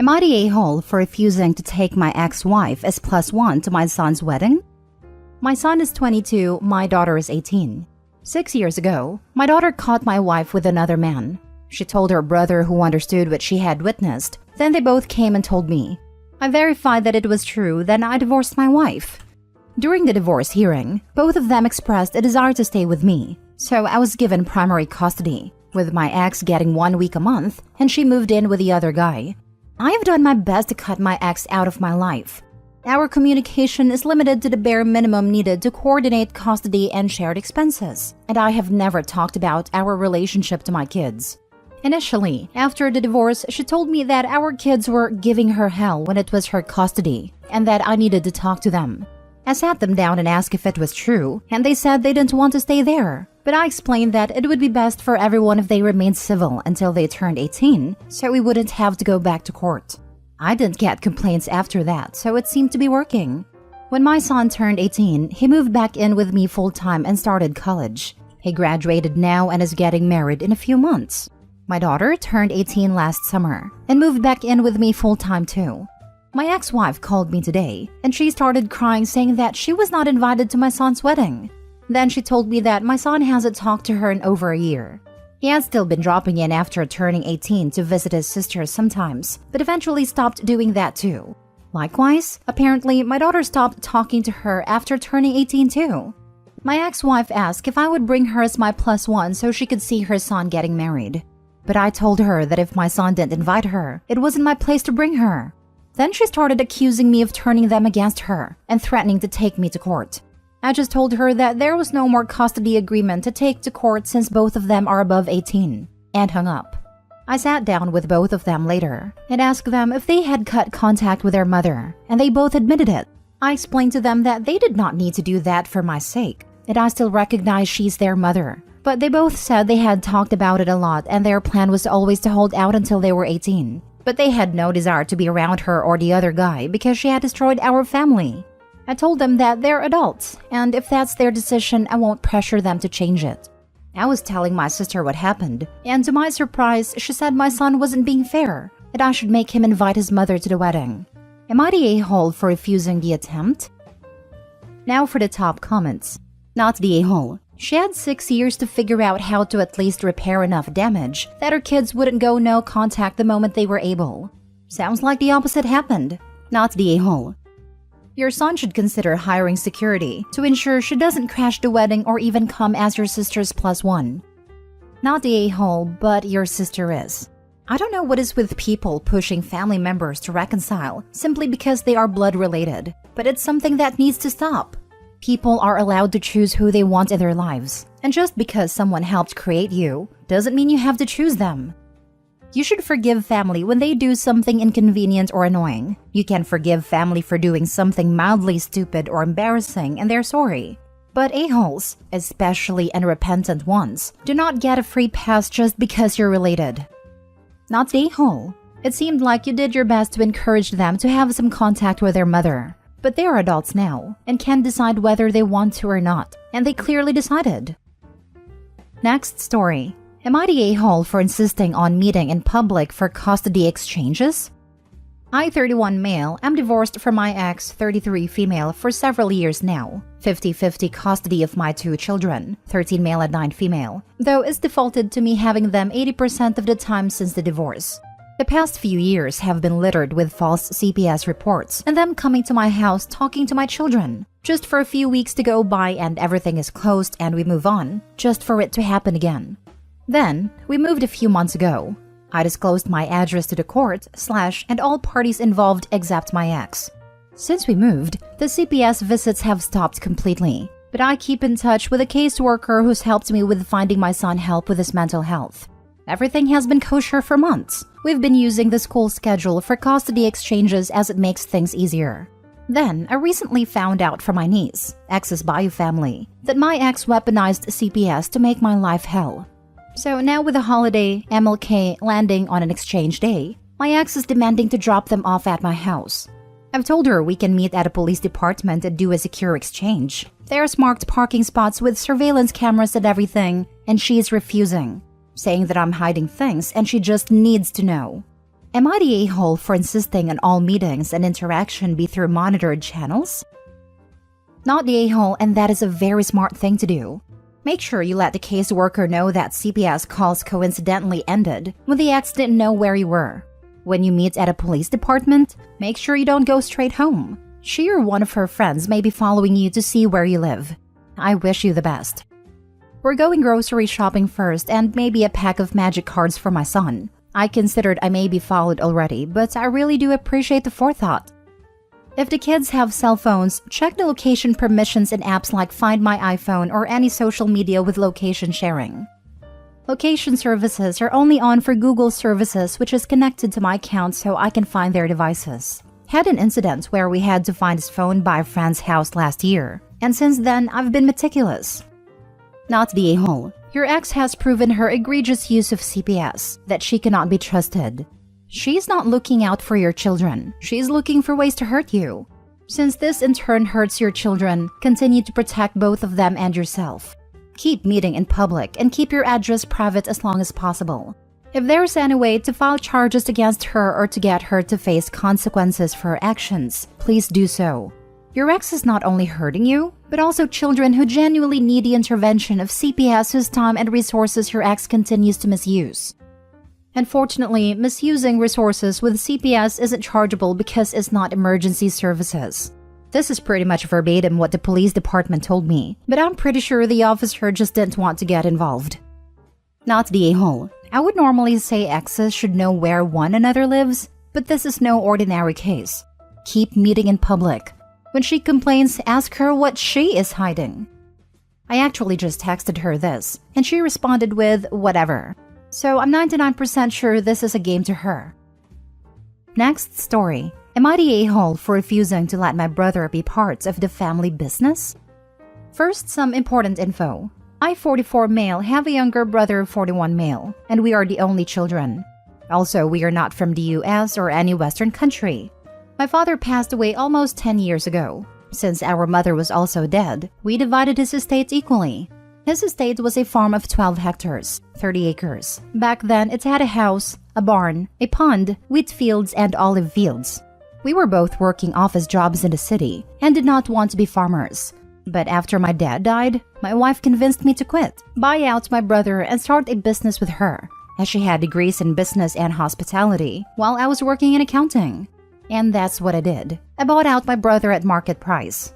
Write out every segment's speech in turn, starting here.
Am I the a-hole for refusing to take my ex-wife as +1 to my son's wedding? My son is 22, my daughter is 18. 6 years ago, my daughter caught my wife with another man. She told her brother, who understood what she had witnessed. Then they both came and told me. I verified that it was true, then I divorced my wife. During the divorce hearing, both of them expressed a desire to stay with me, so I was given primary custody, with my ex getting 1 week a month, and she moved in with the other guy. I have done my best to cut my ex out of my life. Our communication is limited to the bare minimum needed to coordinate custody and shared expenses, and I have never talked about our relationship to my kids. Initially, after the divorce, she told me that our kids were giving her hell when it was her custody, and that I needed to talk to them. I sat them down and asked if it was true, and they said they didn't want to stay there. But I explained that it would be best for everyone if they remained civil until they turned 18, so we wouldn't have to go back to court. I didn't get complaints after that, so it seemed to be working. When my son turned 18, he moved back in with me full-time and started college. He graduated now and is getting married in a few months. My daughter turned 18 last summer and moved back in with me full-time too. My ex-wife called me today, and she started crying, saying that she was not invited to my son's wedding. Then she told me that my son hasn't talked to her in over a year. He has still been dropping in after turning 18 to visit his sister sometimes, but eventually stopped doing that too. Likewise, apparently my daughter stopped talking to her after turning 18 too. My ex-wife asked if I would bring her as my +1 so she could see her son getting married. But I told her that if my son didn't invite her, it wasn't my place to bring her. Then she started accusing me of turning them against her and threatening to take me to court. I just told her that there was no more custody agreement to take to court since both of them are above 18, and hung up. I sat down with both of them later and asked them if they had cut contact with their mother, and they both admitted it. I explained to them that they did not need to do that for my sake, and I still recognize she's their mother. But they both said they had talked about it a lot and their plan was always to hold out until they were 18. But they had no desire to be around her or the other guy because she had destroyed our family. I told them that they're adults, and if that's their decision, I won't pressure them to change it. I was telling my sister what happened, and to my surprise, she said my son wasn't being fair, that I should make him invite his mother to the wedding. Am I the a-hole for refusing the attempt? Now for the top comments. Not the a-hole. She had 6 years to figure out how to at least repair enough damage that her kids wouldn't go no contact the moment they were able. Sounds like the opposite happened. Not the a-hole. Your son should consider hiring security to ensure she doesn't crash the wedding or even come as your sister's +1. Not the a-hole, but your sister is. I don't know what is with people pushing family members to reconcile simply because they are blood related, but it's something that needs to stop. People are allowed to choose who they want in their lives, and just because someone helped create you doesn't mean you have to choose them. You should forgive family when they do something inconvenient or annoying. You can forgive family for doing something mildly stupid or embarrassing and they're sorry. But a-holes, especially unrepentant ones, do not get a free pass just because you're related. Not the a-hole. It seemed like you did your best to encourage them to have some contact with their mother. But they are adults now and can decide whether they want to or not, and they clearly decided. Next story. Am I the a-hole for insisting on meeting in public for custody exchanges? I, 31 male, am divorced from my ex, 33 female, for several years now. 50-50 custody of my 2 children, 13 male and 9 female, though it's defaulted to me having them 80% of the time since the divorce. The past few years have been littered with false CPS reports and them coming to my house talking to my children, just for a few weeks to go by and everything is closed and we move on, just for it to happen again. Then, we moved a few months ago. I disclosed my address to the court, and all parties involved except my ex. Since we moved, the CPS visits have stopped completely, but I keep in touch with a caseworker who's helped me with finding my son help with his mental health. Everything has been kosher for months. We've been using the school schedule for custody exchanges as it makes things easier. Then, I recently found out from my niece, ex's bio family, that my ex weaponized CPS to make my life hell. So now with the holiday, MLK landing on an exchange day, my ex is demanding to drop them off at my house. I've told her we can meet at a police department and do a secure exchange. There's marked parking spots with surveillance cameras and everything, and she's refusing, saying that I'm hiding things and she just needs to know. Am I the a-hole for insisting on all meetings and interaction be through monitored channels? Not the a-hole, and that is a very smart thing to do. Make sure you let the caseworker know that CPS calls coincidentally ended when the ex didn't know where you were. When you meet at a police department, make sure you don't go straight home. She or one of her friends may be following you to see where you live. I wish you the best. We're going grocery shopping first and maybe a pack of magic cards for my son. I considered I may be followed already, but I really do appreciate the forethought. If the kids have cell phones, check the location permissions in apps like Find My iPhone or any social media with location sharing. Location services are only on for Google services, which is connected to my account so I can find their devices. Had an incident where we had to find his phone by a friend's house last year, and since then I've been meticulous. Not the a-hole. Your ex has proven her egregious use of CPS, that she cannot be trusted. She's not looking out for your children. She's looking for ways to hurt you. Since this in turn hurts your children, continue to protect both of them and yourself. Keep meeting in public and keep your address private as long as possible. If there's any way to file charges against her or to get her to face consequences for her actions, please do so. Your ex is not only hurting you, but also children who genuinely need the intervention of CPS whose time and resources your ex continues to misuse. Unfortunately, misusing resources with CPS isn't chargeable because it's not emergency services. This is pretty much verbatim what the police department told me, but I'm pretty sure the officer just didn't want to get involved. Not the a-hole. I would normally say exes should know where one another lives, but this is no ordinary case. Keep meeting in public. When she complains, ask her what she is hiding. I actually just texted her this, and she responded with whatever. So I'm 99% sure this is a game to her. Next story. Am I the a-hole for refusing to let my brother be part of the family business? First, some important info. I, 44 male, have a younger brother, 41 male, and we are the only children. Also, we are not from the US or any Western country. My father passed away almost 10 years ago. Since our mother was also dead, we divided his estate equally. His estate was a farm of 12 hectares, 30 acres. Back then, it had a house, a barn, a pond, wheat fields, and olive fields. We were both working office jobs in the city and did not want to be farmers. But after my dad died, my wife convinced me to quit, buy out my brother, and start a business with her, as she had degrees in business and hospitality, while I was working in accounting. And that's what I did. I bought out my brother at market price.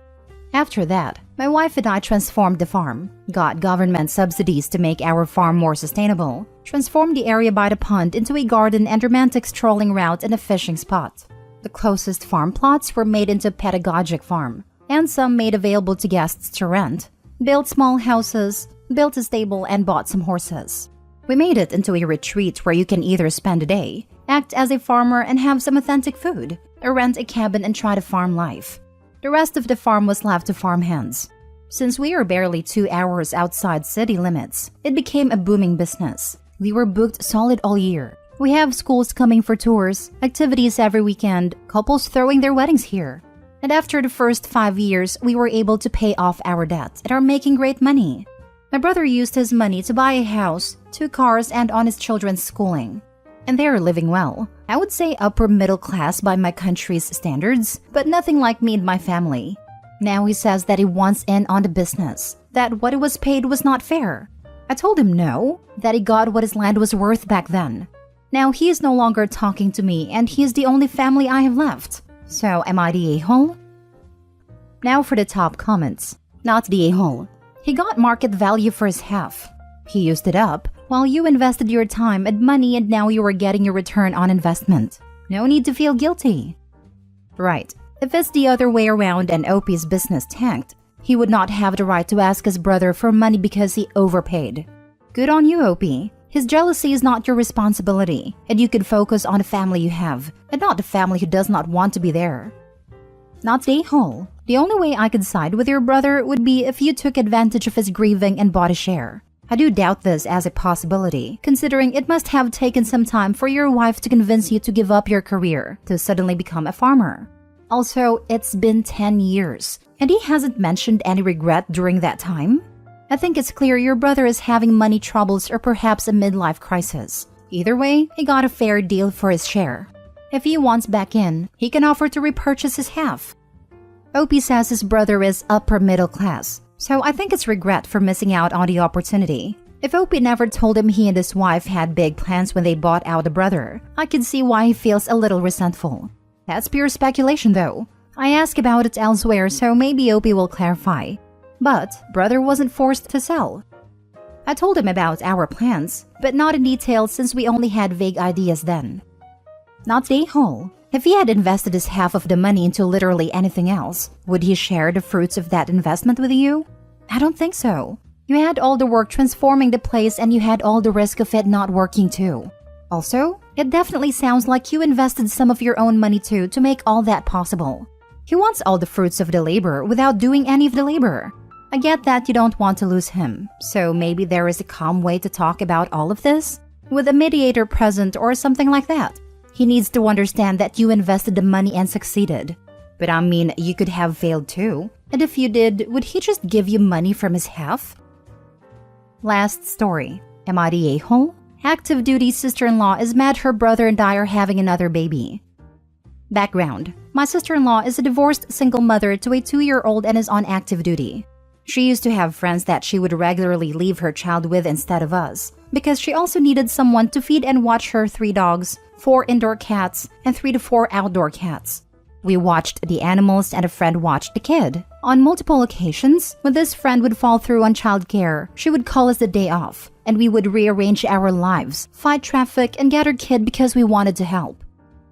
After that, my wife and I transformed the farm, got government subsidies to make our farm more sustainable, transformed the area by the pond into a garden and romantic strolling route and a fishing spot. The closest farm plots were made into a pedagogic farm, and some made available to guests to rent, built small houses, built a stable, and bought some horses. We made it into a retreat where you can either spend a day, act as a farmer and have some authentic food, or rent a cabin and try to farm life. The rest of the farm was left to farmhands. Since we are barely 2 hours outside city limits, it became a booming business. We were booked solid all year. We have schools coming for tours, activities every weekend, couples throwing their weddings here. And after the first 5 years, we were able to pay off our debt and are making great money. My brother used his money to buy a house, 2 cars, and on his children's schooling. And they are living well. I would say upper middle class by my country's standards, but nothing like me and my family. Now he says that he wants in on the business, that what he was paid was not fair. I told him no, that he got what his land was worth back then. Now he is no longer talking to me and he is the only family I have left. So am I the a-hole? Now for the top comments. Not the a-hole. He got market value for his half. He used it up while you invested your time and money and now you are getting your return on investment. No need to feel guilty. Right. If it's the other way around and OP's business tanked, he would not have the right to ask his brother for money because he overpaid. Good on you, OP. His jealousy is not your responsibility, and you can focus on the family you have, and not the family who does not want to be there. Not the a-hole. The only way I could side with your brother would be if you took advantage of his grieving and bought a share. I do doubt this as a possibility, considering it must have taken some time for your wife to convince you to give up your career to suddenly become a farmer. Also, it's been 10 years, and he hasn't mentioned any regret during that time. I think it's clear your brother is having money troubles or perhaps a midlife crisis. Either way, he got a fair deal for his share. If he wants back in, he can offer to repurchase his half. Opie says his brother is upper middle class, so I think it's regret for missing out on the opportunity. If Opie never told him he and his wife had big plans when they bought out the brother, I can see why he feels a little resentful. That's pure speculation though. I asked about it elsewhere, so maybe Opie will clarify. But brother wasn't forced to sell. I told him about our plans, but not in detail since we only had vague ideas then. Not the whole. If he had invested his half of the money into literally anything else, would he share the fruits of that investment with you? I don't think so. You had all the work transforming the place and you had all the risk of it not working too. Also, it definitely sounds like you invested some of your own money too to make all that possible. He wants all the fruits of the labor without doing any of the labor. I get that you don't want to lose him, so maybe there is a calm way to talk about all of this? With a mediator present or something like that. He needs to understand that you invested the money and succeeded. But I mean, you could have failed too. And if you did, would he just give you money from his half? Last story. Am I the a-hole? Active duty sister-in-law is mad her brother and I are having another baby. Background. My sister-in-law is a divorced single mother to a 2-year-old and is on active duty. She used to have friends that she would regularly leave her child with instead of us, because she also needed someone to feed and watch her 3 dogs, 4 indoor cats, and 3 to 4 outdoor cats. We watched the animals and a friend watched the kid. On multiple occasions, when this friend would fall through on childcare, she would call us the day off, and we would rearrange our lives, fight traffic, and get her kid because we wanted to help.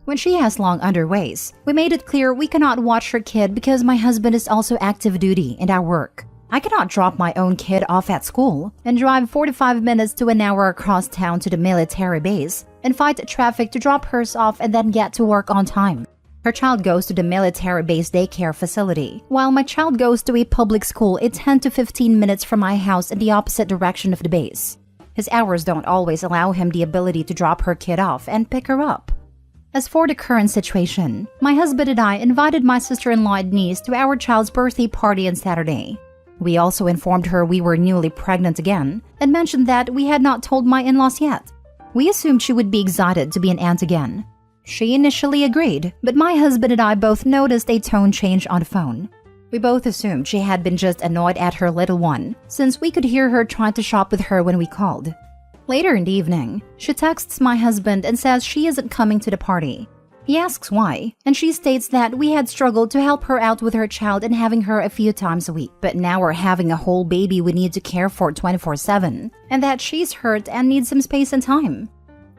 When she has long underways, we made it clear we cannot watch her kid because my husband is also active duty and at work. I cannot drop my own kid off at school and drive 45 minutes to an hour across town to the military base and fight traffic to drop hers off and then get to work on time. Her child goes to the military base daycare facility, while my child goes to a public school 10 to 15 minutes from my house in the opposite direction of the base. His hours don't always allow him the ability to drop her kid off and pick her up. As for the current situation, my husband and I invited my sister-in-law and niece to our child's birthday party on Saturday. We also informed her we were newly pregnant again and mentioned that we had not told my in-laws yet. We assumed she would be excited to be an aunt again. She initially agreed, but my husband and I both noticed a tone change on the phone. We both assumed she had been just annoyed at her little one, since we could hear her trying to shop with her when we called. Later in the evening, she texts my husband and says she isn't coming to the party. He asks why, and she states that we had struggled to help her out with her child and having her a few times a week, but now we're having a whole baby we need to care for 24/7, and that she's hurt and needs some space and time.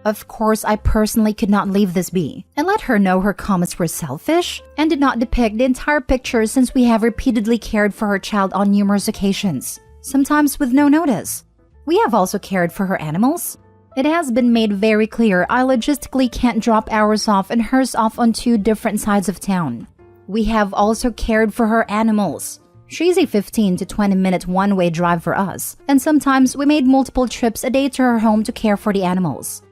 Of course, I personally could not leave this be and let her know her comments were selfish and did not depict the entire picture since we have repeatedly cared for her child on numerous occasions, sometimes with no notice. We have also cared for her animals. It has been made very clear I logistically can't drop ours off and hers off on 2 different sides of town. We have also cared for her animals. She's a 15 to 20 minute one-way drive for us, and sometimes we made multiple trips a day to her home to care for the animals.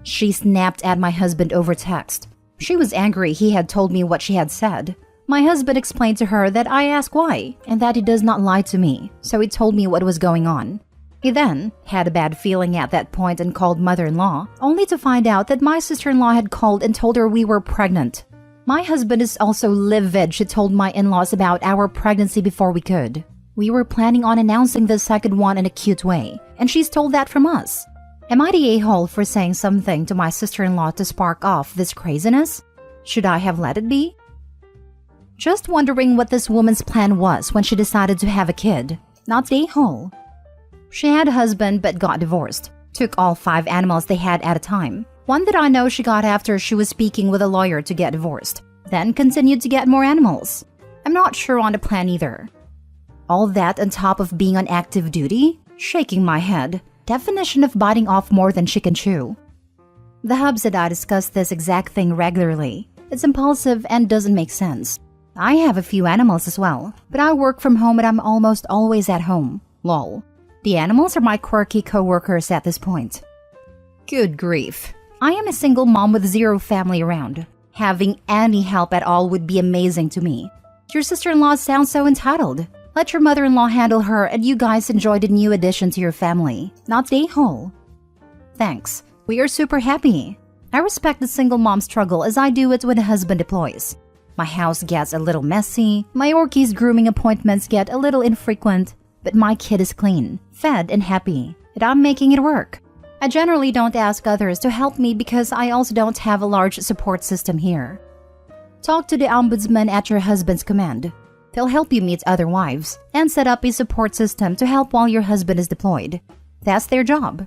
She snapped at my husband over text. She was angry he had told me what she had said. My husband explained to her that I asked why, and that he does not lie to me, so he told me what was going on. He then had a bad feeling at that point and called mother-in-law, only to find out that my sister-in-law had called and told her we were pregnant. My husband is also livid she told my in-laws about our pregnancy before we could. We were planning on announcing the second one in a cute way, and she's told that from us. Am I the a-hole for saying something to my sister-in-law to spark off this craziness? Should I have let it be? Just wondering what this woman's plan was when she decided to have a kid. Not the a-hole. She had a husband but got divorced. Took all 5 animals they had at a time. One that I know she got after she was speaking with a lawyer to get divorced. Then continued to get more animals. I'm not sure on the plan either. All that on top of being on active duty? Shaking my head. Definition of biting off more than she can chew. The hubs and I discuss this exact thing regularly. It's impulsive and doesn't make sense. I have a few animals as well, but I work from home and I'm almost always at home. Lol. The animals are my quirky co-workers at this point. Good grief. I am a single mom with 0 family around. Having any help at all would be amazing to me. Your sister-in-law sounds so entitled. Let your mother-in-law handle her and you guys enjoy the new addition to your family, not the a-hole. Thanks. We are super happy. I respect the single mom struggle as I do it when a husband deploys. My house gets a little messy, my Orky's grooming appointments get a little infrequent, but my kid is clean, fed, and happy, and I'm making it work. I generally don't ask others to help me because I also don't have a large support system here. Talk to the ombudsman at your husband's command. They'll help you meet other wives and set up a support system to help while your husband is deployed. That's their job.